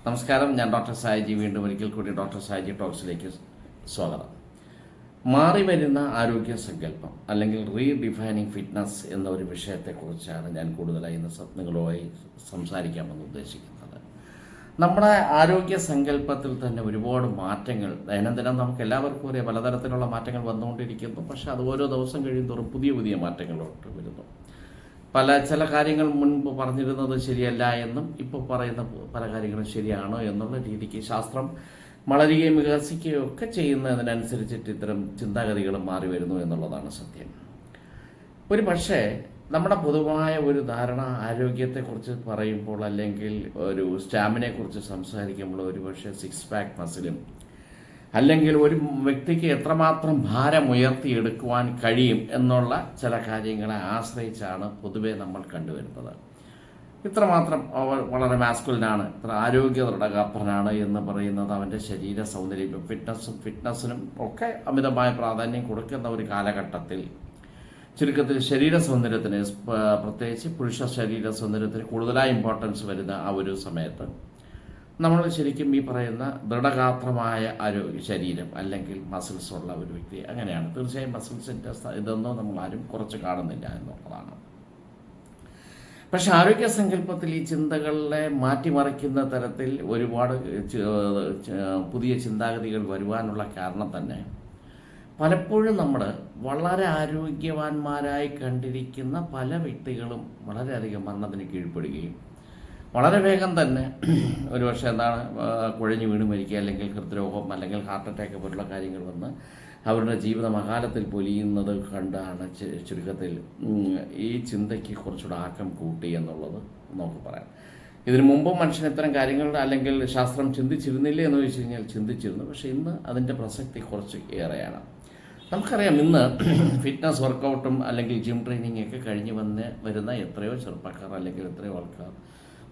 നമസ്കാരം, ഞാൻ ഡോക്ടർ സായിജി. വീണ്ടും ഒരിക്കൽ കൂടി ഡോക്ടർ സായിജി ടോക്സിലേക്ക് സ്വാഗതം. മാറി വരുന്ന ആരോഗ്യ സങ്കല്പം അല്ലെങ്കിൽ റീഡിഫൈനിങ് ഫിറ്റ്നസ് എന്ന ഒരു വിഷയത്തെക്കുറിച്ചാണ് ഞാൻ കൂടുതലായി ഇന്ന് നിങ്ങളുമായി സംസാരിക്കാമെന്ന് ഉദ്ദേശിക്കുന്നത്. നമ്മുടെ ആരോഗ്യ സങ്കല്പത്തിൽ തന്നെ ഒരുപാട് മാറ്റങ്ങൾ ദൈനംദിനം നമുക്ക് എല്ലാവർക്കും ഒരേ പലതരത്തിലുള്ള മാറ്റങ്ങൾ വന്നുകൊണ്ടിരിക്കുന്നു. പക്ഷെ അത് ഓരോ ദിവസം കഴിയുന്തോറും പുതിയ പുതിയ മാറ്റങ്ങളോട്ട് വരുന്നു. ചില കാര്യങ്ങൾ മുൻപ് പറഞ്ഞിരുന്നത് ശരിയല്ല എന്നും ഇപ്പോൾ പറയുന്ന പല കാര്യങ്ങളും ശരിയാണോ എന്നുള്ള രീതിക്ക് ശാസ്ത്രം വളരുകയും വികസിക്കുകയും ഒക്കെ ചെയ്യുന്നതിനനുസരിച്ചിട്ട് ഇത്തരം ചിന്താഗതികളും മാറി വരുന്നു എന്നുള്ളതാണ് സത്യം. ഒരു പക്ഷേ നമ്മുടെ പൊതുവായ ഒരു ധാരണ ആരോഗ്യത്തെക്കുറിച്ച് പറയുമ്പോൾ അല്ലെങ്കിൽ ഒരു സ്റ്റാമിനയെക്കുറിച്ച് സംസാരിക്കുമ്പോൾ ഒരുപക്ഷെ 6 പാക്ക് മസിലും അല്ലെങ്കിൽ ഒരു വ്യക്തിക്ക് എത്രമാത്രം ഭാരം ഉയർത്തിയെടുക്കുവാൻ കഴിയും എന്നുള്ള ചില കാര്യങ്ങളെ ആശ്രയിച്ചാണ് പൊതുവെ നമ്മൾ കണ്ടുവരുന്നത്. ഇത്രമാത്രം വളരെ മാസ്കുലിനാണ്, ഇത്ര ആരോഗ്യ ദൃഢഗാത്രനാണ് എന്ന് പറയുന്നത് അവൻ്റെ ശരീര സൗന്ദര്യം ഫിറ്റ്നസിനും ഒക്കെ അമിതമായ പ്രാധാന്യം കൊടുക്കുന്ന ഒരു കാലഘട്ടത്തിൽ, ചുരുക്കത്തിൽ ശരീര സൗന്ദര്യത്തിന്, പ്രത്യേകിച്ച് പുരുഷ ശരീര സൗന്ദര്യത്തിന് കൂടുതലായി ഇമ്പോർട്ടൻസ് വരുന്ന ആ ഒരു സമയത്ത് നമ്മൾ ശരിക്കും ഈ പറയുന്ന ദൃഢഗാത്രമായ ശരീരം അല്ലെങ്കിൽ മസിൽസ് ഉള്ള ഒരു വ്യക്തി അങ്ങനെയാണ്. തീർച്ചയായും മസിൽസിൻ്റെ ഇതൊന്നും നമ്മൾ ആരും കുറച്ച് കാണുന്നില്ല എന്നുള്ളതാണ്. പക്ഷെ ആരോഗ്യ സങ്കല്പത്തിൽ ഈ ചിന്തകളെ മാറ്റിമറിക്കുന്ന തരത്തിൽ ഒരുപാട് പുതിയ ചിന്താഗതികൾ വരുവാനുള്ള കാരണം തന്നെ പലപ്പോഴും നമ്മൾ വളരെ ആരോഗ്യവാന്മാരായി കണ്ടിരിക്കുന്ന പല വ്യക്തികളും വളരെയധികം മരണത്തിന് കീഴ്പ്പെടുകയും വളരെ വേഗം തന്നെ ഒരുപക്ഷെ കുഴഞ്ഞു വീണ് മരിക്കുക അല്ലെങ്കിൽ ഹൃദ്രോഗം അല്ലെങ്കിൽ ഹാർട്ട് അറ്റാക്ക് പോലുള്ള കാര്യങ്ങൾ വന്ന് അവരുടെ ജീവിതം അകാലത്തിൽ പൊലിയുന്നത് കണ്ടാണ് ചുരുക്കത്തിൽ ഈ ചിന്തയ്ക്ക് കുറച്ചുകൂടെ ആക്കം കൂട്ടി എന്നുള്ളത് നമുക്ക് പറയാം. ഇതിനു മുമ്പും മനുഷ്യൻ ഇത്തരം കാര്യങ്ങൾ അല്ലെങ്കിൽ ശാസ്ത്രം ചിന്തിച്ചിരുന്നില്ലേ എന്ന് ചോദിച്ചു കഴിഞ്ഞാൽ ചിന്തിച്ചിരുന്നു. പക്ഷേ ഇന്ന് അതിൻ്റെ പ്രസക്തി കുറച്ച് ഏറെയാണ്. നമുക്കറിയാം, ഇന്ന് ഫിറ്റ്നസ് വർക്കൗട്ടും അല്ലെങ്കിൽ ജിം ട്രെയിനിങ് ഒക്കെ കഴിഞ്ഞ് വരുന്ന എത്രയോ ചെറുപ്പക്കാർ അല്ലെങ്കിൽ എത്രയോ ആൾക്കാർ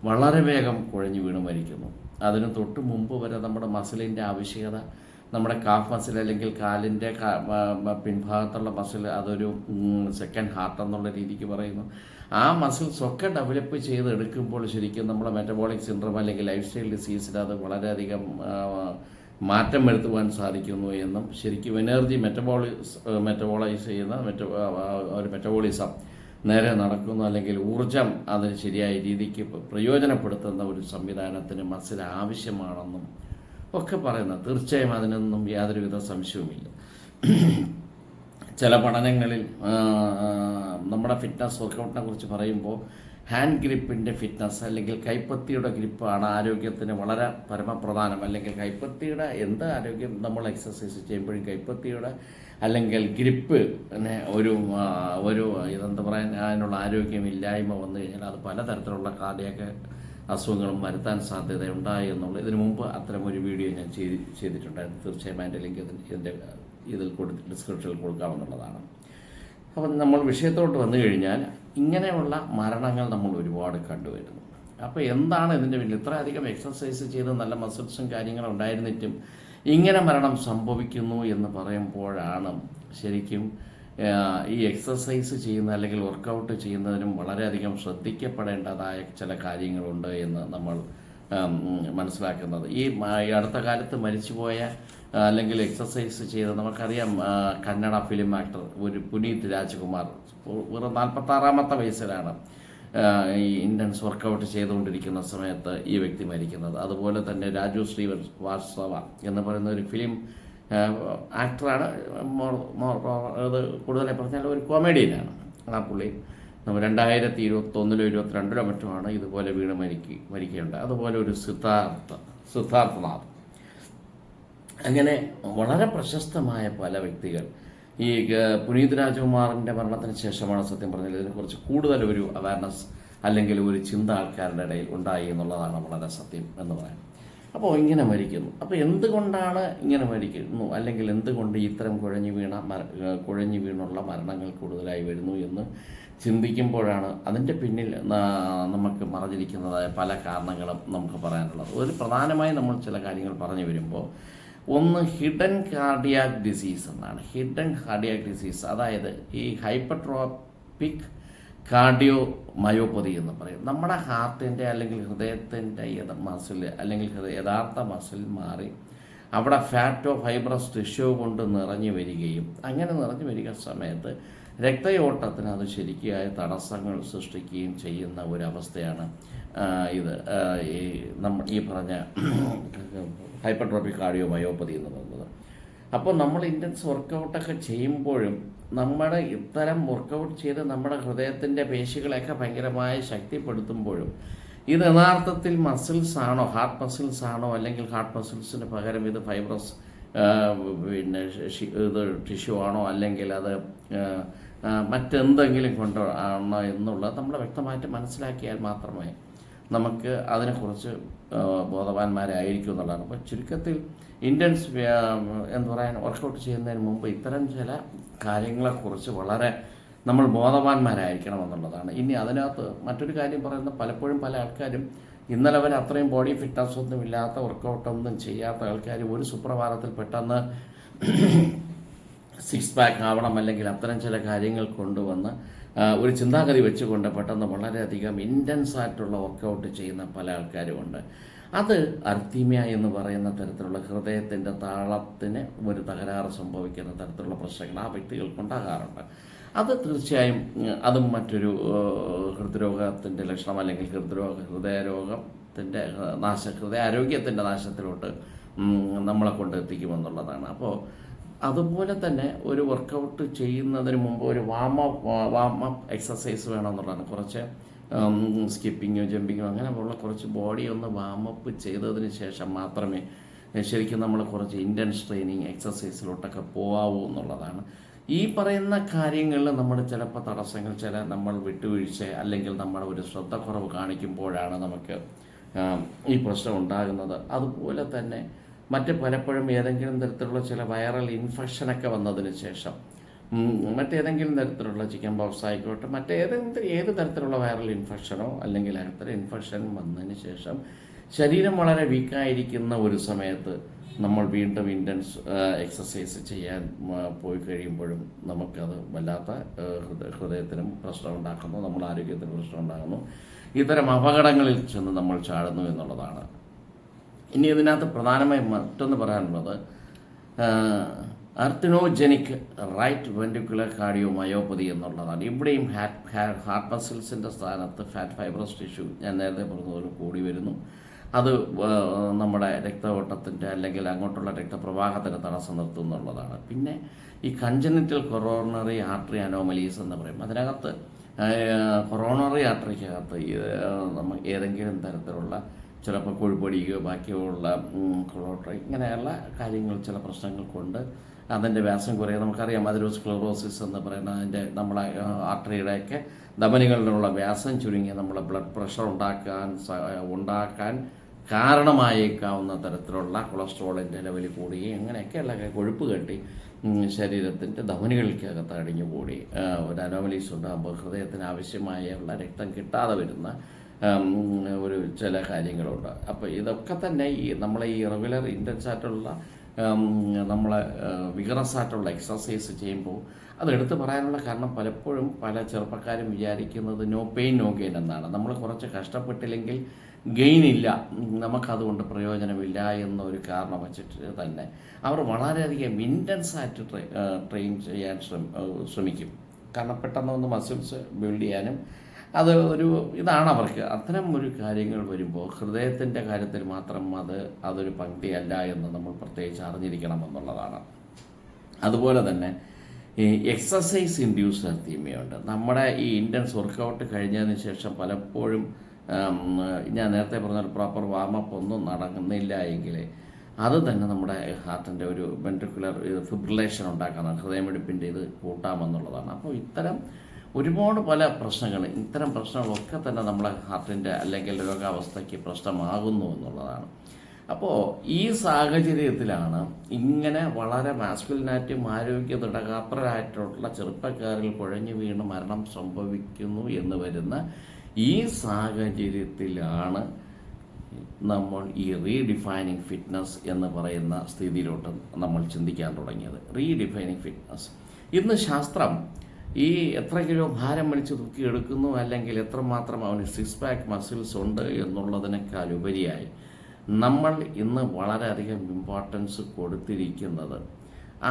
വളരെ വേഗം കുഴഞ്ഞു വീണ് മരിക്കുന്നു. അതിന് തൊട്ട് മുമ്പ് വരെ നമ്മുടെ മസിലിൻ്റെ ആവശ്യകത, നമ്മുടെ കാഫ് മസിൽ അല്ലെങ്കിൽ കാലിൻ്റെ പിൻഭാഗത്തുള്ള മസിൽ, അതൊരു സെക്കൻഡ് ഹാർട്ട് എന്നുള്ള രീതിക്ക് പറയുന്നു. ആ മസിൽസ് ഒക്കെ ഡെവലപ്പ് ചെയ്തെടുക്കുമ്പോൾ ശരിക്കും നമ്മുടെ മെറ്റബോളിക് സിൻഡ്രോം അല്ലെങ്കിൽ ലൈഫ് സ്റ്റൈൽ ഡിസീസിൽ അത് വളരെയധികം മാറ്റം വരുത്തുവാൻ സാധിക്കുന്നു എന്നും ശരിക്കും എനർജി മെറ്റബോളൈസ് ചെയ്യുന്ന ഒരു മെറ്റബോളിസം നേരെ നടക്കുന്നു അല്ലെങ്കിൽ ഊർജം അതിന് ശരിയായ രീതിക്ക് പ്രയോജനപ്പെടുത്തുന്ന ഒരു സംവിധാനത്തിന് മസിൽ ആവശ്യമാണെന്നും ഒക്കെ പറയുന്നത്. തീർച്ചയായും അതിനൊന്നും യാതൊരുവിധ സംശയവുമില്ല. ചില പഠനങ്ങളിൽ നമ്മുടെ ഫിറ്റ്നസ് വർക്കൗട്ടിനെ കുറിച്ച് പറയുമ്പോൾ ഹാൻഡ് ഗ്രിപ്പിൻ്റെ ഫിറ്റ്നസ് അല്ലെങ്കിൽ കൈപ്പത്തിയുടെ ഗ്രിപ്പാണ് ആരോഗ്യത്തിന് വളരെ പരമപ്രധാനം. അല്ലെങ്കിൽ കൈപ്പത്തിയുടെ എന്ത് ആരോഗ്യം നമ്മൾ എക്സസൈസ് ചെയ്യുമ്പോഴും കൈപ്പത്തിയുടെ അല്ലെങ്കിൽ ഗ്രിപ്പ് ഒരു ഇതെന്താ പറയാൻ അതിനുള്ള ആരോഗ്യമില്ലായ്മ വന്നു കഴിഞ്ഞാൽ അത് പലതരത്തിലുള്ള കാർഡിയാക് അസുഖങ്ങളും വരുത്താൻ സാധ്യതയുണ്ടായി എന്നുള്ളത് ഇതിനു മുമ്പ് അത്തരം ഒരു വീഡിയോ ഞാൻ ചെയ്തിട്ടുണ്ടായിരുന്നു. തീർച്ചയായും അതിൻ്റെ ലിങ്ക് ഇതിൽ ഡിസ്ക്രിപ്ഷനിൽ കൊടുക്കാമെന്നുള്ളതാണ്. അപ്പം നമ്മൾ വിഷയത്തോട്ട് വന്നു കഴിഞ്ഞാൽ ഇങ്ങനെയുള്ള മരണങ്ങൾ നമ്മൾ ഒരുപാട് കണ്ടുവരുന്നു. അപ്പോൾ എന്താണ് ഇതിൻ്റെ പിന്നിൽ? ഇത്രയധികം എക്സസൈസ് ചെയ്ത് നല്ല മസിൽസും കാര്യങ്ങളും ഉണ്ടായിരുന്നിട്ടും ഇങ്ങനെ മരണം സംഭവിക്കുന്നു എന്ന് പറയുമ്പോഴാണ് ശരിക്കും ഈ എക്സസൈസ് ചെയ്യുന്ന അല്ലെങ്കിൽ വർക്കൗട്ട് ചെയ്യുന്നതിനും വളരെയധികം ശ്രദ്ധിക്കപ്പെടേണ്ടതായ ചില കാര്യങ്ങളുണ്ട് എന്ന് നമ്മൾ മനസ്സിലാക്കുന്നത്. ഈ അടുത്ത കാലത്ത് മരിച്ചുപോയ അല്ലെങ്കിൽ എക്സസൈസ് ചെയ്ത് നമുക്കറിയാം, കന്നഡ ഫിലിം ആക്ടർ ഒരു പുനീത് രാജ്കുമാർ വെറും 46-ാമത്തെ വയസ്സിലാണ് ഈ ഇൻറ്റൻസ് വർക്കൗട്ട് ചെയ്തുകൊണ്ടിരിക്കുന്ന സമയത്ത് ഈ വ്യക്തി മരിക്കുന്നത്. അതുപോലെ തന്നെ രാജു ശ്രീവാസ്തവ എന്ന് പറയുന്ന ഒരു ഫിലിം ആക്ടറാണ്. അത് കൂടുതലായി പറഞ്ഞാൽ ഒരു കോമഡിയനാണ്. ആ പുള്ളി 2021 22 മറ്റുമാണ് ഇതുപോലെ വീണ് മരിക്കുകയുണ്ട്. അതുപോലെ ഒരു സിദ്ധാർത്ഥനാഥ്, അങ്ങനെ വളരെ പ്രശസ്തമായ പല വ്യക്തികൾ. ഈ പുനീത് രാജ്കുമാറിൻ്റെ മരണത്തിന് ശേഷമാണ് സത്യം പറഞ്ഞാൽ ഇതിനെക്കുറിച്ച് കൂടുതൽ ഒരു അവയർനെസ് അല്ലെങ്കിൽ ഒരു ചിന്ത ആൾക്കാരുടെ ഇടയിൽ ഉണ്ടായി എന്നുള്ളതാണ് വളരെ സത്യം എന്ന് പറയാം. അപ്പോൾ ഇങ്ങനെ മരിക്കുന്നു. അപ്പോൾ എന്തുകൊണ്ടാണ് ഇങ്ങനെ മരിക്കുന്നു അല്ലെങ്കിൽ എന്തുകൊണ്ട് ഇത്തരം കുഴഞ്ഞു വീണുള്ള മരണങ്ങൾ കൂടുതലായി വരുന്നു എന്ന് ചിന്തിക്കുമ്പോഴാണ് അതിൻ്റെ പിന്നിൽ നമുക്ക് മറഞ്ഞിരിക്കുന്നതായ പല കാരണങ്ങളും നമുക്ക് പറയാനുള്ളത്. ഒരു പ്രധാനമായി നമ്മൾ ചില കാര്യങ്ങൾ പറഞ്ഞു വരുമ്പോൾ ഒന്ന് ഹിഡൻ കാർഡിയാക് ഡിസീസ് എന്നാണ്. ഹിഡൻ കാർഡിയാക് ഡിസീസ്, അതായത് ഈ ഹൈപ്പർട്രോപിക് കാർഡിയോ മയോപ്പതി എന്ന് പറയും. നമ്മുടെ ഹാർട്ടിൻ്റെ അല്ലെങ്കിൽ ഹൃദയത്തിൻ്റെ മസിൽ അല്ലെങ്കിൽ യഥാർത്ഥ മസിൽ മാറി അവിടെ ഫാറ്റോ ഫൈബ്രസ് ടിഷ്യൂ കൊണ്ട് നിറഞ്ഞു വരികയും അങ്ങനെ നിറഞ്ഞു വരിക സമയത്ത് രക്തയോട്ടത്തിന് അത് ശരിക്കായ തടസ്സങ്ങൾ സൃഷ്ടിക്കുകയും ചെയ്യുന്ന ഒരവസ്ഥയാണ് ഇത് ഈ പറഞ്ഞ ഹൈപ്പർട്രോഫിക് കാർഡിയോ മയോപ്പതി എന്ന് പറയുന്നത്. അപ്പോൾ നമ്മൾ ഇൻറ്റൻസ് വർക്കൗട്ടൊക്കെ ചെയ്യുമ്പോഴും നമ്മുടെ ഇത്തരം വർക്കൗട്ട് ചെയ്ത് നമ്മുടെ ഹൃദയത്തിൻ്റെ പേശികളെയൊക്കെ ഭയങ്കരമായി ശക്തിപ്പെടുത്തുമ്പോഴും ഇത് യഥാർത്ഥത്തിൽ മസിൽസ് ആണോ, ഹാർട്ട് മസിൽസ് ആണോ, അല്ലെങ്കിൽ ഹാർട്ട് മസിൽസിന് പകരം ഇത് ഫൈബ്രസ് പിന്നെ ഇത് ടിഷ്യൂ ആണോ, അല്ലെങ്കിൽ അത് മറ്റെന്തെങ്കിലും കൊണ്ട് ആണോ എന്നുള്ളത് നമ്മൾ വ്യക്തമായിട്ട് മനസ്സിലാക്കിയാൽ മാത്രമേ നമുക്ക് അതിനെക്കുറിച്ച് ബോധവാന്മാരായിരിക്കും എന്നുള്ളതാണ്. അപ്പോൾ ചുരുക്കത്തിൽ ഇൻറ്റൻസ് എന്ന് പറയാൻ വർക്കൗട്ട് ചെയ്യുന്നതിന് മുമ്പ് ഇത്തരം ചില കാര്യങ്ങളെക്കുറിച്ച് വളരെ നമ്മൾ ബോധവാന്മാരായിരിക്കണം എന്നുള്ളതാണ്. ഇനി അതിനകത്ത് മറ്റൊരു കാര്യം പറയുന്നത്, പലപ്പോഴും പല ആൾക്കാരും ഇന്നലെ വരെ അത്രയും ബോഡി ഫിറ്റ്നസ് ഒന്നും ഇല്ലാത്ത വർക്കൗട്ടൊന്നും ചെയ്യാത്ത ആൾക്കാർ ഒരു സുപ്രഭാതത്തിൽ പെട്ടെന്ന് 6 പാക്ക് ആവണം അല്ലെങ്കിൽ അത്തരം ചില കാര്യങ്ങൾ കൊണ്ടുവന്ന് ഒരു ചിന്താഗതി വെച്ചുകൊണ്ട് പെട്ടെന്ന് വളരെയധികം ഇൻറ്റൻസ് ആയിട്ടുള്ള വർക്കൗട്ട് ചെയ്യുന്ന പല ആൾക്കാരുമുണ്ട്. അത് അർത്തീമിയ എന്ന് പറയുന്ന തരത്തിലുള്ള ഹൃദയത്തിൻ്റെ താളത്തിന് ഒരു തകരാറ് സംഭവിക്കുന്ന തരത്തിലുള്ള പ്രശ്നങ്ങൾ ആ വ്യക്തികൾക്കുണ്ടാകാറുണ്ട്. അത് തീർച്ചയായും അതും മറ്റൊരു ഹൃദ്രോഗത്തിൻ്റെ ലക്ഷണം അല്ലെങ്കിൽ ഹൃദയരോഗത്തിൻ്റെ ഹൃദയാരോഗ്യത്തിൻ്റെ നാശത്തിലോട്ട് നമ്മളെ കൊണ്ട് എത്തിക്കുമെന്നുള്ളതാണ്. അപ്പോൾ അതുപോലെ തന്നെ ഒരു വർക്കൗട്ട് ചെയ്യുന്നതിന് മുമ്പ് ഒരു വാം അപ്പ് എക്സസൈസ് വേണമെന്നുള്ളതാണ്. കുറച്ച് സ്കിപ്പിങ്ങോ ജമ്പിങ്ങോ അങ്ങനെയുള്ള കുറച്ച് ബോഡി ഒന്ന് വാമപ്പ് ചെയ്തതിന് ശേഷം മാത്രമേ ശരിക്കും നമ്മൾ കുറച്ച് ഇൻറ്റൻസ് ട്രെയിനിങ് എക്സസൈസിലോട്ടൊക്കെ പോകാവൂ എന്നുള്ളതാണ്. ഈ പറയുന്ന കാര്യങ്ങളിൽ നമ്മുടെ ചിലപ്പോൾ തടസ്സങ്ങൾ, നമ്മൾ വിട്ടുവീഴ്ച അല്ലെങ്കിൽ നമ്മുടെ ഒരു ശ്രദ്ധക്കുറവ് കാണിക്കുമ്പോഴാണ് നമുക്ക് ഈ പ്രശ്നം ഉണ്ടാകുന്നത്. അതുപോലെ തന്നെ പലപ്പോഴും ഏതെങ്കിലും തരത്തിലുള്ള ചില വൈറൽ ഇൻഫെക്ഷനൊക്കെ വന്നതിന് ശേഷം മറ്റേതെങ്കിലും തരത്തിലുള്ള ചിക്കൻ ബോക്സ് ആയിക്കോട്ടെ ഏത് തരത്തിലുള്ള വൈറൽ ഇൻഫെക്ഷനോ അല്ലെങ്കിൽ അത്തരം ഇൻഫെക്ഷൻ വന്നതിന് ശേഷം ശരീരം വളരെ വീക്കായിരിക്കുന്ന ഒരു സമയത്ത് നമ്മൾ വീണ്ടും ഇൻറ്റൻസ് എക്സസൈസ് ചെയ്യാൻ പോയി കഴിയുമ്പോഴും നമുക്കത് വല്ലാത്ത ഹൃദയത്തിനും പ്രശ്നം ഉണ്ടാക്കുന്നു, നമ്മുടെ ആരോഗ്യത്തിനും പ്രശ്നം ഉണ്ടാകുന്നു. ഇത്തരം അപകടങ്ങളിൽ ചെന്ന് നമ്മൾ ചാടുന്നു എന്നുള്ളതാണ്. ഇനി ഇതിനകത്ത് പ്രധാനമായും മറ്റൊന്ന് പറയാനുള്ളത്, ആർത്തിനോജനിക് റൈറ്റ് വെൻട്രിക്കുലർ കാർഡിയോ മയോപ്പതി എന്നുള്ളതാണ്. ഇവിടെയും ഹാർട്ട് മസിൽസിൻ്റെ സ്ഥാനത്ത് ഫാറ്റ് ഫൈബ്രസ് ടിഷ്യൂ ഞാൻ നേരത്തെ പറഞ്ഞതുപോലെ കൂടി വരുന്നു. അത് നമ്മുടെ രക്തഓട്ടത്തിൻ്റെ അല്ലെങ്കിൽ അങ്ങോട്ടുള്ള രക്തപ്രവാഹത്തിന് തടസ്സം നിർത്തുന്നുള്ളതാണ്. പിന്നെ ഈ കൺജനിറ്റൽ കൊറോണറി ആർട്ടറി അനോമലീസ് എന്ന് പറയും. അതിനകത്ത് കൊറോണറി ആർട്ടറിക്കകത്ത് നമ്മൾ ഏതെങ്കിലും തരത്തിലുള്ള ചിലപ്പോൾ കൊഴുപ്പടിക്കുകയോ ബാക്കിയുള്ള കൊളോട്ടറി ഇങ്ങനെയുള്ള കാര്യങ്ങൾ ചില പ്രശ്നങ്ങൾ കൊണ്ട് അതിൻ്റെ വ്യാസം കുറയുക. നമുക്കറിയാം അതിരോസ്ക്ലെറോസിസ് എന്ന് പറയുന്ന അതിൻ്റെ നമ്മളെ ആർട്ടറിയുടെയൊക്കെ ധമനികളിലുള്ള വ്യാസം ചുരുങ്ങി നമ്മളെ ബ്ലഡ് പ്രഷർ ഉണ്ടാക്കാൻ കാരണമായേക്കാവുന്ന തരത്തിലുള്ള കൊളസ്ട്രോളിൻ്റെ ലെവൽ കൂടുകയും അങ്ങനെയൊക്കെയുള്ള കൊഴുപ്പ് കെട്ടി ശരീരത്തിൻ്റെ ധമനികൾക്കകത്ത് അടിഞ്ഞുകൂടി ഒരു അനോമലീസ് ഉണ്ടാകുമ്പോൾ ഹൃദയത്തിന് ആവശ്യമായുള്ള രക്തം കിട്ടാതെ വരുന്ന ഒരു ചില കാര്യങ്ങളുണ്ട്. അപ്പോൾ ഇതൊക്കെ തന്നെ നമ്മളെ ഈ റെഗുലർ ഇൻറ്റൻസ് ആയിട്ടുള്ള നമ്മളെ വിഗറസ് ആയിട്ടുള്ള എക്സസൈസ് ചെയ്യുമ്പോൾ അതെടുത്ത് പറയാനുള്ള കാരണം പലപ്പോഴും പല ചെറുപ്പക്കാരും വിചാരിക്കുന്നത് നോ പെയിൻ നോ ഗെയിൻ എന്നാണ്. നമ്മൾ കുറച്ച് കഷ്ടപ്പെട്ടില്ലെങ്കിൽ ഗെയിൻ ഇല്ല, നമുക്കതുകൊണ്ട് പ്രയോജനമില്ല എന്നൊരു കാരണം വച്ചിട്ട് തന്നെ അവർ വളരെയധികം ഇൻറ്റൻസ് ആയിട്ട് ട്രെയിൻ ചെയ്യാൻ ശ്രമിക്കും. കാരണം പെട്ടെന്നൊന്ന് മസിൽസ് ബിൽഡ് ചെയ്യാനും അത് ഇതാണ് അവർക്ക്. അത്തരം ഒരു കാര്യങ്ങൾ വരുമ്പോൾ ഹൃദയത്തിൻ്റെ കാര്യത്തിൽ മാത്രം അതൊരു പങ്ക്തിയല്ല എന്ന് നമ്മൾ പ്രത്യേകിച്ച് അറിഞ്ഞിരിക്കണം എന്നുള്ളതാണ്. അതുപോലെ തന്നെ ഈ എക്സസൈസ് ഇൻഡ്യൂസ്ഡ് അർത്തീമിയുണ്ട്. നമ്മുടെ ഈ ഇൻറ്റൻസ് വർക്കൗട്ട് കഴിഞ്ഞതിന് ശേഷം പലപ്പോഴും ഞാൻ നേരത്തെ പറഞ്ഞ പ്രോപ്പർ വാമപ്പ് ഒന്നും നടക്കുന്നില്ല എങ്കിൽ അത് തന്നെ നമ്മുടെ ഹാർട്ടിൻ്റെ ഒരു വെൻട്രിക്കുലർ ഫിബ്രിലേഷൻ ഉണ്ടാക്കുന്ന ഹൃദയമിടിപ്പിൻ്റെ ഇത് കൂട്ടാമെന്നുള്ളതാണ്. അപ്പോൾ ഇത്തരം ഒരുപാട് പല ഇത്തരം പ്രശ്നങ്ങളൊക്കെ തന്നെ നമ്മളെ ഹാർട്ടിൻ്റെ അല്ലെങ്കിൽ രോഗാവസ്ഥയ്ക്ക് പ്രശ്നമാകുന്നു എന്നുള്ളതാണ്. അപ്പോൾ ഈ സാഹചര്യത്തിലാണ് ഇങ്ങനെ വളരെ മാസ്കുലിനായിട്ടും ആരോഗ്യ ദൃഢഗാത്രരായിട്ടുള്ള ചെറുപ്പക്കാരിൽ കുഴഞ്ഞു വീണ് മരണം സംഭവിക്കുന്നു എന്ന് വരുന്ന ഈ സാഹചര്യത്തിലാണ് നമ്മൾ ഈ റീഡിഫൈനിങ് ഫിറ്റ്നസ് എന്ന് പറയുന്ന സ്ഥിതിയിലോട്ട് നമ്മൾ ചിന്തിക്കാൻ തുടങ്ങിയത്. റീഡിഫൈനിങ് ഫിറ്റ്നസ് ഇന്ന് ശാസ്ത്രം ഈ എത്ര കിലോ ഭാരം വലിച്ചു തൂക്കിയെടുക്കുന്നു, അല്ലെങ്കിൽ എത്രമാത്രം അവന് സിക്സ് പാക്ക് മസിൽസ് ഉണ്ട് എന്നുള്ളതിനേക്കാൾ ഉപരിയായി നമ്മൾ ഇന്ന് വളരെയധികം ഇമ്പോർട്ടൻസ് കൊടുത്തിരിക്കുന്നത്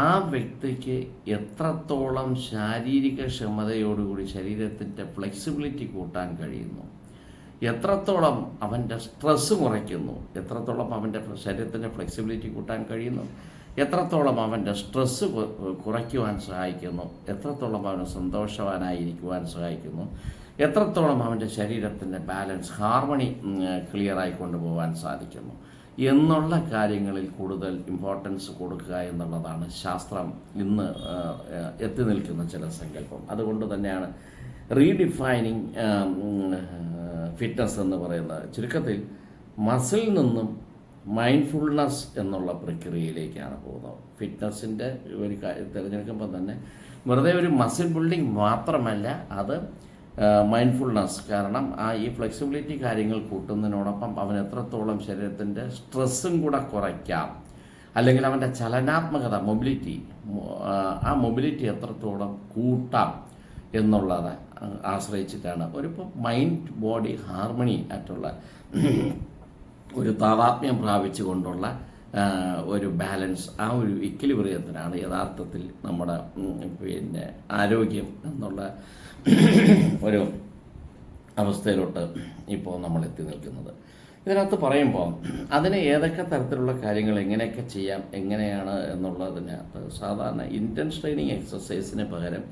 ആ വ്യക്തിക്ക് എത്രത്തോളം ശാരീരിക ക്ഷമതയോടുകൂടി ശരീരത്തിൻ്റെ ഫ്ലെക്സിബിലിറ്റി കൂട്ടാൻ കഴിയുന്നു, എത്രത്തോളം അവൻ്റെ സ്ട്രെസ്സ് കുറയ്ക്കുന്നു, എത്രത്തോളം അവൻ്റെ ശരീരത്തിൻ്റെ ഫ്ലെക്സിബിലിറ്റി കൂട്ടാൻ കഴിയുന്നു, എത്രത്തോളം അവൻ്റെ സ്ട്രെസ്സ് കുറയ്ക്കുവാൻ സഹായിക്കുന്നു, എത്രത്തോളം അവന് സന്തോഷവാനായിരിക്കുവാൻ സഹായിക്കുന്നു, എത്രത്തോളം അവൻ്റെ ശരീരത്തിൻ്റെ ബാലൻസ് ഹാർമണി ക്ലിയറായി കൊണ്ടുപോകാൻ സാധിക്കുന്നു എന്നുള്ള കാര്യങ്ങളിൽ കൂടുതൽ ഇമ്പോർട്ടൻസ് കൊടുക്കുക എന്നുള്ളതാണ് ശാസ്ത്രം ഇന്ന് എത്തി നിൽക്കുന്ന ചില സങ്കല്പം. അതുകൊണ്ട് തന്നെയാണ് റീഡിഫൈനിങ് ഫിറ്റ്നസ് എന്ന് പറയുന്നത്. ചുരുക്കത്തിൽ മസിൽ നിന്നും മൈൻഡ്ഫുൾനെസ് എന്നുള്ള പ്രക്രിയയിലേക്കാണ് പോകുന്നത്. ഫിറ്റ്നസിൻ്റെ ഒരു തിരഞ്ഞെടുക്കുമ്പോൾ തന്നെ വെറുതെ ഒരു മസിൽ ബിൽഡിംഗ് മാത്രമല്ല, അത് മൈൻഡ്ഫുൾനെസ്. കാരണം ഈ ഫ്ലെക്സിബിലിറ്റി കാര്യങ്ങൾ കൂട്ടുന്നതിനോടൊപ്പം അവൻ എത്രത്തോളം ശരീരത്തിൻ്റെ സ്ട്രെസ്സും കൂടെ കുറയ്ക്കാം, അല്ലെങ്കിൽ അവൻ്റെ ചലനാത്മകത ആ മൊബിലിറ്റി എത്രത്തോളം കൂട്ടാം എന്നുള്ളത് ആശ്രയിച്ചിട്ടാണ് ഒരിപ്പോൾ മൈൻഡ് ബോഡി ഹാർമണി ആയിട്ടുള്ള ഒരു താതാത്മ്യം പ്രാപിച്ചുകൊണ്ടുള്ള ഒരു ബാലൻസ്, ആ ഒരു ഇക്വിലിബ്രിയത്തിനാണ് യഥാർത്ഥത്തിൽ നമ്മുടെ ആരോഗ്യം എന്നുള്ള ഒരു അവസ്ഥയിലോട്ട് ഇപ്പോൾ നമ്മൾ എത്തി നിൽക്കുന്നത്. ഇതിനകത്ത് പറയുമ്പോൾ അതിന് ഏതൊക്കെ തരത്തിലുള്ള കാര്യങ്ങൾ എങ്ങനെയൊക്കെ ചെയ്യാം, എങ്ങനെയാണ് എന്നുള്ളതിനകത്ത് സാധാരണ ഇൻറ്റൻസ് ട്രെയിനിങ് എക്സസൈസിന് പകരം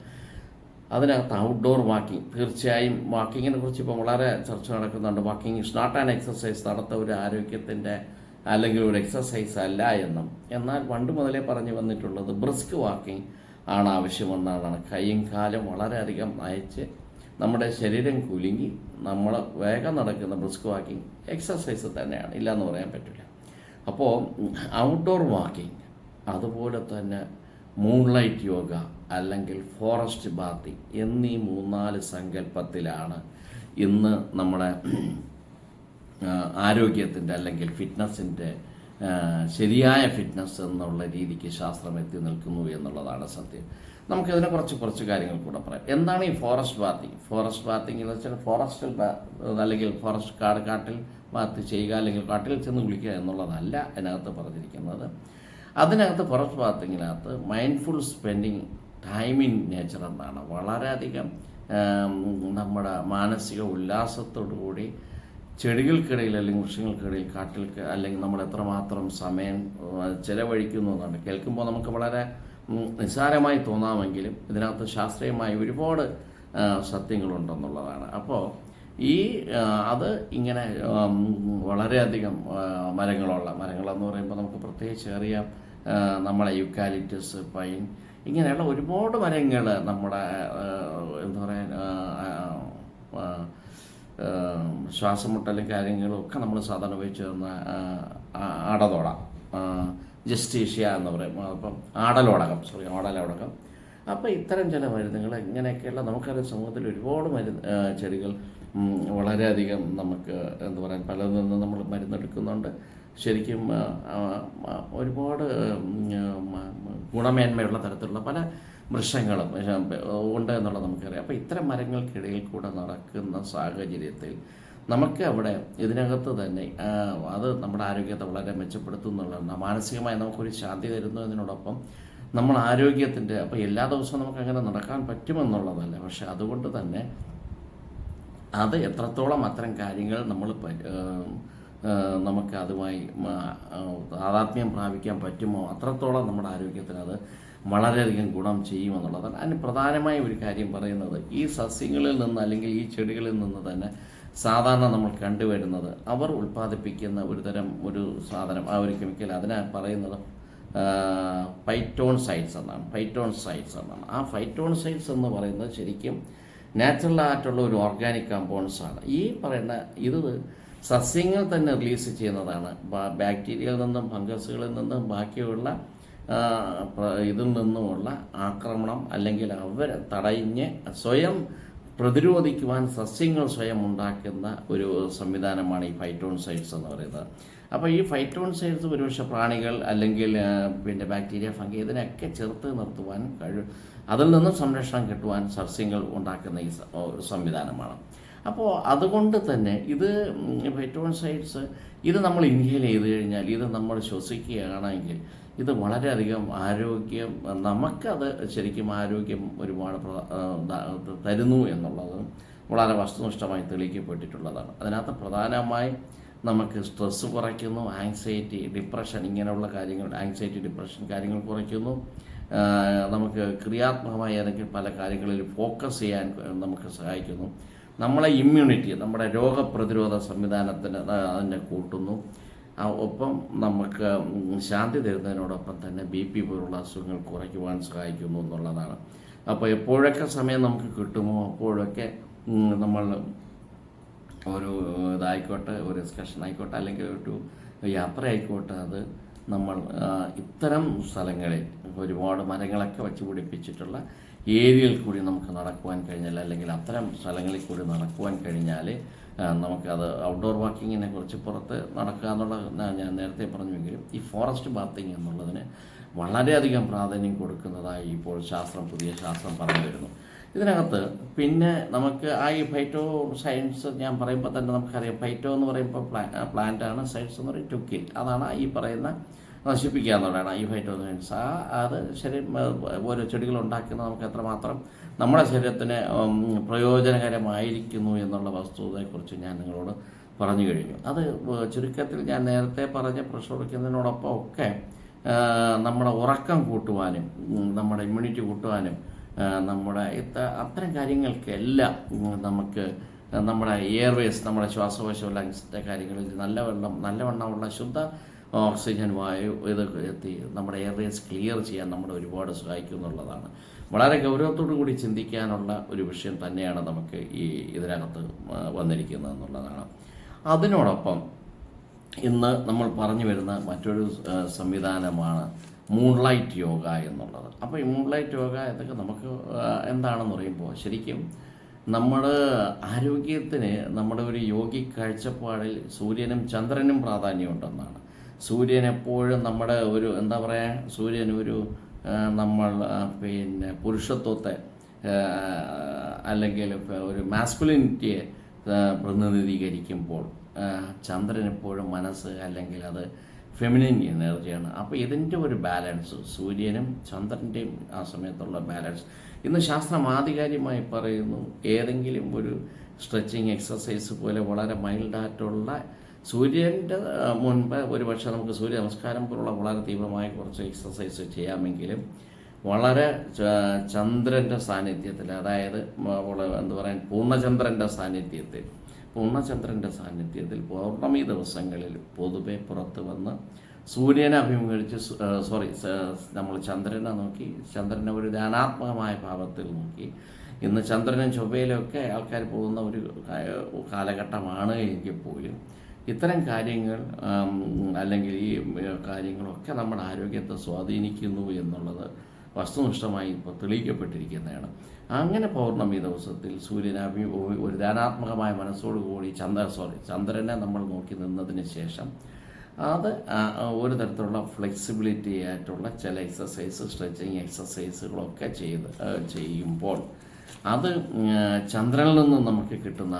അതിനകത്ത് ഔട്ട്ഡോർ വാക്കിംഗ്, തീർച്ചയായും വാക്കിങ്ങിനെ കുറിച്ച് ഇപ്പോൾ വളരെ ചർച്ച നടക്കുന്നുണ്ട്. Walking is not an exercise, നടത്ത ഒരു ആരോഗ്യത്തിൻ്റെ അല്ലെങ്കിൽ ഒരു എക്സസൈസ് അല്ല എന്നും. എന്നാൽ പണ്ട് മുതലേ പറഞ്ഞു വന്നിട്ടുള്ളത് ബ്രിസ്ക് വാക്കിംഗ് ആണ് ആവശ്യമെന്നാണ്. കൈയും കാലും വളരെയധികം അയച്ച് നമ്മുടെ ശരീരം കുലുങ്ങി നമ്മൾ വേഗം നടക്കുന്ന ബ്രിസ്ക് വാക്കിംഗ് എക്സസൈസ് തന്നെയാണ്, ഇല്ലയെന്ന് പറയാൻ പറ്റില്ല. അപ്പോൾ ഔട്ട്ഡോർ വാക്കിംഗ്, അതുപോലെ തന്നെ മൂൺലൈറ്റ് യോഗ അല്ലെങ്കിൽ ഫോറസ്റ്റ് ബാത്തിങ് എന്നീ 3-4 സങ്കല്പത്തിലാണ് ഇന്ന് നമ്മുടെ ആരോഗ്യത്തിൻ്റെ അല്ലെങ്കിൽ ഫിറ്റ്നസിൻ്റെ ശരിയായ ഫിറ്റ്നസ് എന്നുള്ള രീതിക്ക് ശാസ്ത്രം എത്തി നിൽക്കുന്നു എന്നുള്ളതാണ് സത്യം. നമുക്കിതിനെ കുറച്ച് കാര്യങ്ങൾ കൂടെ പറയാം. എന്താണ് ഈ ഫോറസ്റ്റ് ബാത്തിങ്? ഫോറസ്റ്റ് ബാത്തിങ് എന്ന് വെച്ചാൽ ഫോറസ്റ്റിൽ അല്ലെങ്കിൽ കാട്ടിൽ ബാത്ത് ചെയ്യുക അല്ലെങ്കിൽ കാട്ടിൽ ചെന്ന് കുളിക്കുക എന്നുള്ളതല്ല അതിനകത്ത് പറഞ്ഞിരിക്കുന്നത്. അതിനകത്ത് ഫോറസ്റ്റ് ബാത്തിങ്ങിനകത്ത് mindful spending time in nature എന്നാണ്. വളരെയധികം നമ്മുടെ മാനസിക ഉല്ലാസത്തോടുകൂടി ചെടികൾക്കിടയിൽ അല്ലെങ്കിൽ വൃക്ഷങ്ങൾക്കിടയിൽ കാട്ടിൽ അല്ലെങ്കിൽ നമ്മൾ എത്രമാത്രം സമയം ചിലവഴിക്കുന്നു എന്നാണ്. കേൾക്കുമ്പോൾ നമുക്ക് വളരെ നിസ്സാരമായി തോന്നാമെങ്കിലും ഇതിനകത്ത് ശാസ്ത്രീയമായി ഒരുപാട് സത്യങ്ങളുണ്ടെന്നുള്ളതാണ്. അപ്പോൾ അത് ഇങ്ങനെ വളരെയധികം മരങ്ങളെന്ന് പറയുമ്പോൾ നമുക്ക് പ്രത്യേകിച്ച് അറിയാം, നമ്മളെ യൂക്കാലിറ്റസ്, പൈൻ, ഇങ്ങനെയുള്ള ഒരുപാട് മരങ്ങൾ നമ്മുടെ എന്താ പറയുക ശ്വാസമുട്ടലും കാര്യങ്ങളും ഒക്കെ നമ്മൾ സാധാരണ ഉപയോഗിച്ച് വരുന്ന ആടലോട, ജസ്റ്റീഷ്യ എന്ന് പറയും. അപ്പം ആടലോടകം. അപ്പോൾ ഇത്തരം ചില മരുന്നുകൾ ഇങ്ങനെയൊക്കെയുള്ള നമുക്കറിയാം സമൂഹത്തിൽ ഒരുപാട് ചെടികൾ വളരെയധികം നമുക്ക് എന്താ പറയുക പലതിൽ നിന്ന് നമ്മൾ മരുന്നെടുക്കുന്നുണ്ട്. ശരിക്കും ഒരുപാട് ഗുണമേന്മയുള്ള തരത്തിലുള്ള പല വൃക്ഷങ്ങളും ഉണ്ട് എന്നുള്ളത് നമുക്കറിയാം. അപ്പോൾ ഇത്തരം മരങ്ങൾക്കിടയിൽ കൂടെ നടക്കുന്ന സാഹചര്യത്തിൽ നമുക്ക് അവിടെ ഇതിനകത്ത് തന്നെ അത് നമ്മുടെ ആരോഗ്യത്തെ വളരെ മെച്ചപ്പെടുത്തുന്നുള്ളതാണ്. മാനസികമായി നമുക്കൊരു ശാന്തി തരുന്നു എന്നതിനോടൊപ്പം നമ്മൾ ആരോഗ്യത്തിൻ്റെ അപ്പോൾ എല്ലാ ദിവസവും നമുക്ക് അങ്ങനെ നടക്കാൻ പറ്റുമെന്നുള്ളതല്ല, പക്ഷെ അതുകൊണ്ട് തന്നെ അത് എത്രത്തോളം അത്തരം കാര്യങ്ങൾ നമുക്ക് അതുമായി താതാത്മ്യം പ്രാപിക്കാൻ പറ്റുമോ അത്രത്തോളം നമ്മുടെ ആരോഗ്യത്തിന് അത് വളരെയധികം ഗുണം ചെയ്യുമെന്നുള്ളതാണ്. അതിന് പ്രധാനമായ ഒരു കാര്യം പറയുന്നത് ഈ സസ്യങ്ങളിൽ നിന്ന് അല്ലെങ്കിൽ ഈ ചെടികളിൽ നിന്ന് തന്നെ സാധാരണ നമ്മൾ കണ്ടുവരുന്നത് അവർ ഉൽപ്പാദിപ്പിക്കുന്ന ഒരു സാധനം, ആ ഒരു കെമിക്കൽ, അതിനെ പറയുന്നത് ഫൈറ്റോൺസൈഡ്സ് എന്നാണ്. ആ ഫൈറ്റോൺസൈഡ്സ് എന്ന് പറയുന്നത് ശരിക്കും നാച്ചുറൽ ആയിട്ടുള്ള ഒരു ഓർഗാനിക് കമ്പൗണ്ട്സ് ആണ്. ഈ പറയുന്ന ഇത് സസ്യങ്ങൾ തന്നെ റിലീസ് ചെയ്യുന്നതാണ്. ബാക്ടീരിയയിൽ നിന്നും ഫംഗസുകളിൽ നിന്നും ബാക്കിയുള്ള ഇതിൽ നിന്നുമുള്ള ആക്രമണം അല്ലെങ്കിൽ അവരെ തടഞ്ഞ് സ്വയം പ്രതിരോധിക്കുവാൻ സസ്യങ്ങൾ സ്വയം ഉണ്ടാക്കുന്ന ഒരു സംവിധാനമാണ് ഈ ഫൈറ്റോൺസൈഡ്സ് എന്ന് പറയുന്നത്. അപ്പോൾ ഈ ഫൈറ്റോൺസൈഡ്സ് ഒരുപക്ഷെ പ്രാണികൾ അല്ലെങ്കിൽ ബാക്ടീരിയ, ഫംഗി ഇതിനൊക്കെ ചെറുത്ത് നിർത്തുവാൻ അതിൽ നിന്നും സംരക്ഷണം കിട്ടുവാൻ സസ്യങ്ങൾ ഉണ്ടാക്കുന്ന ഈ സംവിധാനമാണ്. അപ്പോൾ അതുകൊണ്ട് തന്നെ ഇത് ഫൈറ്റോൺസൈഡ്സ് ഇത് നമ്മൾ ഇൻഹേൽ ചെയ്ത് കഴിഞ്ഞാൽ, ഇത് നമ്മൾ ശ്വസിക്കുകയാണെങ്കിൽ ഇത് വളരെയധികം ആരോഗ്യം, നമുക്കത് ശരിക്കും ആരോഗ്യം ഒരുപാട് തരുന്നു എന്നുള്ളത് വളരെ വസ്തുനിഷ്ഠമായി തെളിയിക്കപ്പെട്ടിട്ടുള്ളതാണ്. അതിനകത്ത് പ്രധാനമായും നമുക്ക് സ്ട്രെസ്സ് കുറയ്ക്കുന്നു, ആങ്സൈറ്റി, ഡിപ്രഷൻ, ഇങ്ങനെയുള്ള കാര്യങ്ങൾ, ആങ്സൈറ്റി, ഡിപ്രഷൻ കാര്യങ്ങൾ കുറയ്ക്കുന്നു. നമുക്ക് ക്രിയാത്മകമായി ഏതെങ്കിലും പല കാര്യങ്ങളിൽ ഫോക്കസ് ചെയ്യാൻ നമുക്ക് സഹായിക്കുന്നു. നമ്മളെ ഇമ്മ്യൂണിറ്റി, നമ്മുടെ രോഗപ്രതിരോധ സംവിധാനത്തിന് അതിനെ കൂട്ടുന്നു. ഒപ്പം നമുക്ക് ശാന്തി തരുന്നതിനോടൊപ്പം തന്നെ BP പോലുള്ള അസുഖങ്ങൾ കുറയ്ക്കുവാൻ സഹായിക്കുന്നു എന്നുള്ളതാണ്. അപ്പോൾ എപ്പോഴൊക്കെ സമയം നമുക്ക് കിട്ടുമോ അപ്പോഴൊക്കെ നമ്മൾ ഒരു ഇതായിക്കോട്ടെ, ഒരു ഡിസ്കഷൻ ആയിക്കോട്ടെ, അല്ലെങ്കിൽ ഒരു യാത്ര ആയിക്കോട്ടെ, അത് നമ്മൾ ഇത്തരം സ്ഥലങ്ങളിൽ ഒരുപാട് മരങ്ങളൊക്കെ വെച്ച് പിടിപ്പിച്ചിട്ടുള്ള ഏരിയയിൽ കൂടി നമുക്ക് നടക്കുവാൻ കഴിഞ്ഞാൽ, അല്ലെങ്കിൽ അത്തരം സ്ഥലങ്ങളിൽ കൂടി നടക്കുവാൻ കഴിഞ്ഞാൽ നമുക്കത് ഔട്ട്ഡോർ വാക്കിങ്ങിനെ കുറിച്ച് പുറത്ത് നടക്കുക എന്നുള്ളത് ഞാൻ നേരത്തെ പറഞ്ഞുവെങ്കിലും ഈ ഫോറസ്റ്റ് ബാത്തിങ് എന്നുള്ളതിന് വളരെയധികം പ്രാധാന്യം കൊടുക്കുന്നതായി ഇപ്പോൾ പുതിയ ശാസ്ത്രം പറഞ്ഞു വരുന്നു. ഇതിനകത്ത് പിന്നെ നമുക്ക് ഈ ഫൈറ്റോ സയൻസ് ഞാൻ പറയുമ്പോൾ തന്നെ നമുക്കറിയാം, ഫൈറ്റോ എന്ന് പറയുമ്പോൾ പ്ലാന്റാണ്, സയൻസ് എന്ന് പറയും ടു കിൽ, അതാണ് ഈ പറയുന്ന നശിപ്പിക്കുക എന്നുള്ളതാണ് ഈ ഫൈറ്റോ സയൻസ്. അത് ശരി, ഓരോ ചെടികൾ ഉണ്ടാക്കുന്നത് നമുക്ക് എത്രമാത്രം നമ്മുടെ ശരീരത്തിന് പ്രയോജനകരമായിരിക്കുന്നു എന്നുള്ള വസ്തുതയെക്കുറിച്ച് ഞാൻ നിങ്ങളോട് പറഞ്ഞു കഴിഞ്ഞു. അത് ചുരുക്കത്തിൽ ഞാൻ നേരത്തെ പറഞ്ഞ പ്രഷർ കുറയ്ക്കുന്നതിനോടൊപ്പം ഒക്കെ നമ്മുടെ ഉറക്കം കൂട്ടുവാനും നമ്മുടെ ഇമ്മ്യൂണിറ്റി കൂട്ടുവാനും നമ്മുടെ അത്തരം കാര്യങ്ങൾക്കെല്ലാം നമുക്ക് നമ്മുടെ എയർവേസ്, നമ്മുടെ ശ്വാസകോശ ലങ്സിൻ്റെ കാര്യങ്ങളിൽ നല്ലവണ്ണമുള്ള ശുദ്ധ ഓക്സിജൻ വായു ഇത് എത്തി നമ്മുടെ എയർവേസ് ക്ലിയർ ചെയ്യാൻ നമ്മളെ ഒരുപാട് സഹായിക്കും എന്നുള്ളതാണ്. വളരെ ഗൗരവത്തോടു കൂടി ചിന്തിക്കാനുള്ള ഒരു വിഷയം തന്നെയാണ് നമുക്ക് ഇതിനകത്ത് വന്നിരിക്കുന്നത് എന്നുള്ളതാണ്. അതിനോടൊപ്പം ഇന്ന് നമ്മൾ പറഞ്ഞു വരുന്ന മറ്റൊരു സംവിധാനമാണ് മൂൺലൈറ്റ് യോഗ എന്നുള്ളത്. അപ്പോൾ ഈ മൂൺലൈറ്റ് യോഗ ഇതൊക്കെ നമുക്ക് എന്താണെന്ന് പറയുമ്പോൾ ശരിക്കും നമ്മൾ ആരോഗ്യത്തിന് നമ്മുടെ ഒരു യോഗിക് കാഴ്ചപ്പാടിൽ സൂര്യനും ചന്ദ്രനും പ്രാധാന്യമുണ്ടെന്നാണ്. സൂര്യൻ എപ്പോഴും നമ്മുടെ ഒരു എന്താ പറയുക, സൂര്യൻ ഒരു നമ്മൾ പുരുഷത്വത്തെ അല്ലെങ്കിൽ ഒരു മാസ്കുലിനിറ്റിയെ പ്രതിനിധീകരിക്കുമ്പോൾ ചന്ദ്രൻ എപ്പോഴും മനസ്സ് അല്ലെങ്കിൽ അത് ഫെമിനിൻ എനർജിയാണ്. അപ്പോൾ ഇതിൻ്റെ ഒരു ബാലൻസ്, സൂര്യനും ചന്ദ്രൻ്റെയും ആ സമയത്തുള്ള ബാലൻസ് ഇന്ന് ശാസ്ത്രം ആധികാരികമായി പറയുന്നു. ഏതെങ്കിലും ഒരു സ്ട്രെച്ചിങ് എക്സസൈസ് പോലെ വളരെ മൈൽഡായിട്ടുള്ള സൂര്യൻ്റെ മുൻപ് ഒരുപക്ഷെ നമുക്ക് സൂര്യ നമസ്കാരം പോലുള്ള വളരെ തീവ്രമായ കുറച്ച് എക്സസൈസ് ചെയ്യാമെങ്കിലും വളരെ ചന്ദ്രൻ്റെ സാന്നിധ്യത്തിൽ, അതായത് എന്താ പറയുക പൂർണ്ണചന്ദ്രൻ്റെ സാന്നിധ്യത്തിൽ പൗർണമി ദിവസങ്ങളിൽ പൊതുവെ പുറത്ത് വന്ന് സൂര്യനെ അഭിമുഖീകരിച്ച് നമ്മൾ ചന്ദ്രനെ നോക്കി, ചന്ദ്രനെ ഒരു ധ്യാനാത്മകമായ ഭാവത്തിൽ നോക്കി, ഇന്ന് ചന്ദ്രനും ചൊവ്വയിലൊക്കെ ആൾക്കാർ പോകുന്ന ഒരു കാലഘട്ടമാണ് എങ്കിൽ പോലും ഇത്തരം കാര്യങ്ങൾ അല്ലെങ്കിൽ ഈ കാര്യങ്ങളൊക്കെ നമ്മുടെ ആരോഗ്യത്തെ സ്വാധീനിക്കുന്നു എന്നുള്ളത് വസ്തുനിഷ്ഠമായി ഇപ്പോൾ തെളിയിക്കപ്പെട്ടിരിക്കുന്നതാണ്. അങ്ങനെ പൗർണമി ദിവസത്തിൽ സൂര്യനെ ഒരു ധ്യാനാത്മകമായ മനസ്സോടുകൂടി ചന്ദ്രനെ നമ്മൾ നോക്കി നിന്നതിന് ശേഷം അത് ഒരു തരത്തിലുള്ള ഫ്ലെക്സിബിലിറ്റി ആയിട്ടുള്ള ചില സ്ട്രെച്ചിങ് എക്സസൈസുകളൊക്കെ ചെയ്യുമ്പോൾ അത് ചന്ദ്രനിൽ നിന്നും നമുക്ക് കിട്ടുന്ന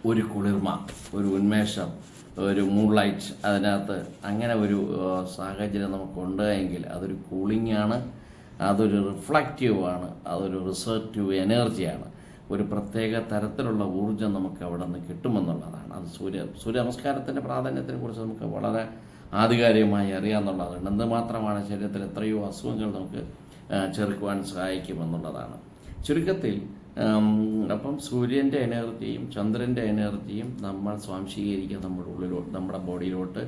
ഒരു കുളിർമ, ഒരു ഉന്മേഷം, ഒരു മൂൺലൈറ്റ്, അതിനകത്ത് അങ്ങനെ ഒരു സാഹചര്യം നമുക്കുണ്ട് എങ്കിൽ അതൊരു കൂളിംഗാണ്, അതൊരു റിഫ്ലക്റ്റീവാണ്, അതൊരു റിസർറ്റീവ് എനർജിയാണ്. ഒരു പ്രത്യേക തരത്തിലുള്ള ഊർജ്ജം നമുക്ക് അവിടെ നിന്ന് കിട്ടുമെന്നുള്ളതാണ്. അത് സൂര്യ നമസ്കാരത്തിൻ്റെ പ്രാധാന്യത്തിനെ കുറിച്ച് നമുക്ക് വളരെ ആധികാരികമായി അറിയാമെന്നുള്ളതാണ്. എന്തുമാത്രമാണ് ശരീരത്തിൽ എത്രയോ അസുഖങ്ങൾ നമുക്ക് ചെറുക്കുവാൻ സഹായിക്കുമെന്നുള്ളതാണ്. ചുരുക്കത്തിൽ അപ്പം സൂര്യൻ്റെ എനർജിയും ചന്ദ്രൻ്റെ എനർജിയും നമ്മൾ സ്വാംശീകരിക്കുക, നമ്മുടെ ബോഡിയിലോട്ട്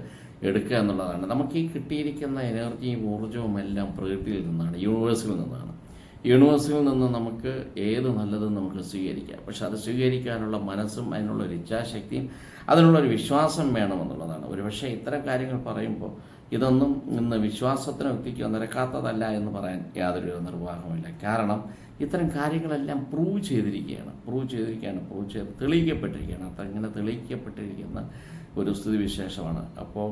എടുക്കുക എന്നുള്ളതാണ്. നമുക്ക് ഈ കിട്ടിയിരിക്കുന്ന എനർജിയും ഊർജ്ജവും എല്ലാം പ്രകൃതിയിൽ നിന്നാണ്, യൂണിവേഴ്സിൽ നിന്ന് നമുക്ക് ഏത് നല്ലതും നമുക്ക് സ്വീകരിക്കാം. പക്ഷെ അത് സ്വീകരിക്കാനുള്ള മനസ്സും അതിനുള്ളൊരു ഇച്ഛാശക്തിയും അതിനുള്ളൊരു വിശ്വാസം വേണമെന്നുള്ളതാണ്. ഒരുപക്ഷെ ഇത്തരം കാര്യങ്ങൾ പറയുമ്പോൾ ഇതൊന്നും ഇന്ന് വിശ്വാസത്തിന് വ്യക്തിക്ക് നിരക്കാത്തതല്ല എന്ന് പറയാൻ യാതൊരു നിർവാഹമില്ല. കാരണം ഇത്തരം കാര്യങ്ങളെല്ലാം പ്രൂവ് ചെയ്തിരിക്കുകയാണ്, തെളിയിക്കപ്പെട്ടിരിക്കുകയാണ്. അങ്ങനെ തെളിയിക്കപ്പെട്ടിരിക്കുന്ന ഒരു സ്ഥിതിവിശേഷമാണ്. അപ്പോൾ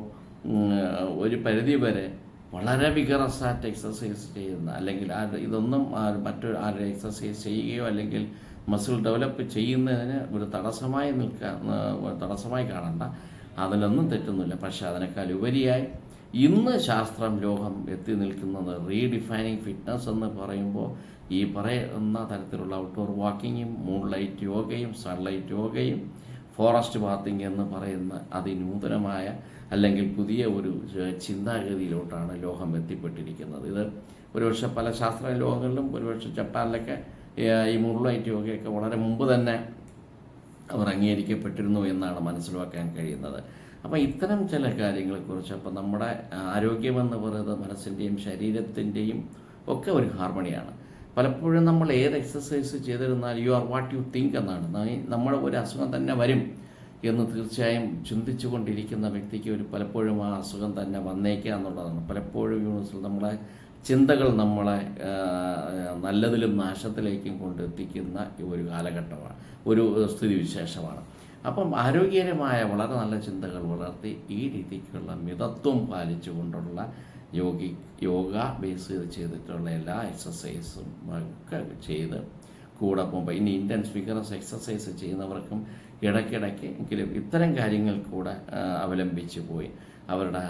ഒരു പരിധി വരെ വളരെ വിഗറസായിട്ട് എക്സസൈസ് ചെയ്യുന്ന, അല്ലെങ്കിൽ ഇതൊന്നും മറ്റൊരു ആരുടെ എക്സസൈസ് ചെയ്യുകയോ അല്ലെങ്കിൽ മസിൽ ഡെവലപ്പ് ചെയ്യുന്നതിന് ഒരു തടസ്സമായി കാണണ്ട. അതിലൊന്നും തെറ്റൊന്നുമില്ല. പക്ഷേ അതിനേക്കാൾ ഉപരിയായി ഇന്ന് ലോകം എത്തി നിൽക്കുന്നത് റീഡിഫൈനിങ് ഫിറ്റ്നസ് എന്ന് പറയുമ്പോൾ ഈ പറയുന്ന തരത്തിലുള്ള ഔട്ട്ഡോർ വാക്കിങ്ങും മൂൺലൈറ്റ് യോഗയും സൺലൈറ്റ് യോഗയും ഫോറസ്റ്റ് ബാത്തിങ് എന്ന് പറയുന്ന അതിനൂതനമായ അല്ലെങ്കിൽ പുതിയ ഒരു ചിന്താഗതിയിലോട്ടാണ് ലോകം എത്തിപ്പെട്ടിരിക്കുന്നത്. ഇത് ഒരുപക്ഷെ പല ശാസ്ത്ര ലോകങ്ങളിലും ഒരുപക്ഷെ ജപ്പാനിലൊക്കെ ഈ മൂൺലൈറ്റ് യോഗയൊക്കെ വളരെ മുമ്പ് തന്നെ അവർ അംഗീകരിക്കപ്പെട്ടിരുന്നു എന്നാണ് മനസ്സിലാക്കാൻ കഴിയുന്നത്. അപ്പോൾ ഇത്തരം ചില കാര്യങ്ങളെക്കുറിച്ച്, അപ്പോൾ നമ്മുടെ ആരോഗ്യമെന്ന് പറയുന്നത് മനസ്സിൻ്റെയും ശരീരത്തിൻ്റെയും ഒക്കെ ഒരു ഹാർമണിയാണ്. പലപ്പോഴും നമ്മൾ ഏത് എക്സസൈസ് ചെയ്തിരുന്നാൽ you are what you think എന്നാണ്. നമ്മുടെ ഒരു അസുഖം തന്നെ വരും എന്ന് തീർച്ചയായും ചിന്തിച്ചു കൊണ്ടിരിക്കുന്ന വ്യക്തിക്ക് പലപ്പോഴും ആ അസുഖം തന്നെ വന്നേക്കുക എന്നുള്ളതാണ്. പലപ്പോഴും നമ്മളെ ചിന്തകൾ നമ്മളെ നല്ലതിലും നാശത്തിലേക്കും കൊണ്ടെത്തിക്കുന്ന ഒരു കാലഘട്ടമാണ്, ഒരു സ്ഥിതിവിശേഷമാണ്. അപ്പം ആരോഗ്യകരമായ വളരെ നല്ല ചിന്തകൾ വളർത്തി ഈ രീതിക്കുള്ള മിതത്വം പാലിച്ചുകൊണ്ടുള്ള യോഗ ബേസ് ചെയ്തിട്ടുള്ള എല്ലാ എക്സസൈസും ഒക്കെ ചെയ്ത് കൂടെ പോകുമ്പോൾ ഇനി ഇൻറ്റൻസ് വിഗറസ് എക്സസൈസ് ചെയ്യുന്നവർക്കും ഇടയ്ക്കിടയ്ക്ക് എങ്കിലും ഇത്തരം കാര്യങ്ങൾ കൂടെ അവലംബിച്ച് പോയി അവരുടെ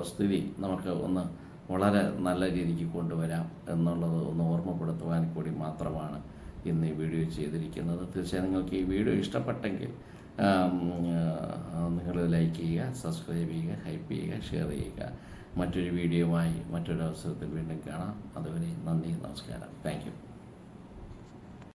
സ്ഥിതി നമുക്ക് ഒന്ന് വളരെ നല്ല രീതിക്ക് കൊണ്ടുവരാം എന്നുള്ളത് ഒന്ന് ഓർമ്മപ്പെടുത്തുവാൻ കൂടി മാത്രമാണ് ഇന്ന് ഈ വീഡിയോ ചെയ്തിരിക്കുന്നത്. തീർച്ചയായും നിങ്ങൾക്ക് ഈ വീഡിയോ ഇഷ്ടപ്പെട്ടെങ്കിൽ നിങ്ങൾ ലൈക്ക് ചെയ്യുക, സബ്സ്ക്രൈബ് ചെയ്യുക, ഹൈപ്പ് ചെയ്യുക, ഷെയർ ചെയ്യുക. മറ്റൊരു വീഡിയോയുമായി മറ്റൊരു അവസരത്തിൽ വീണ്ടും കാണാം. അതുവരെ നന്ദി, നമസ്കാരം. Thank you.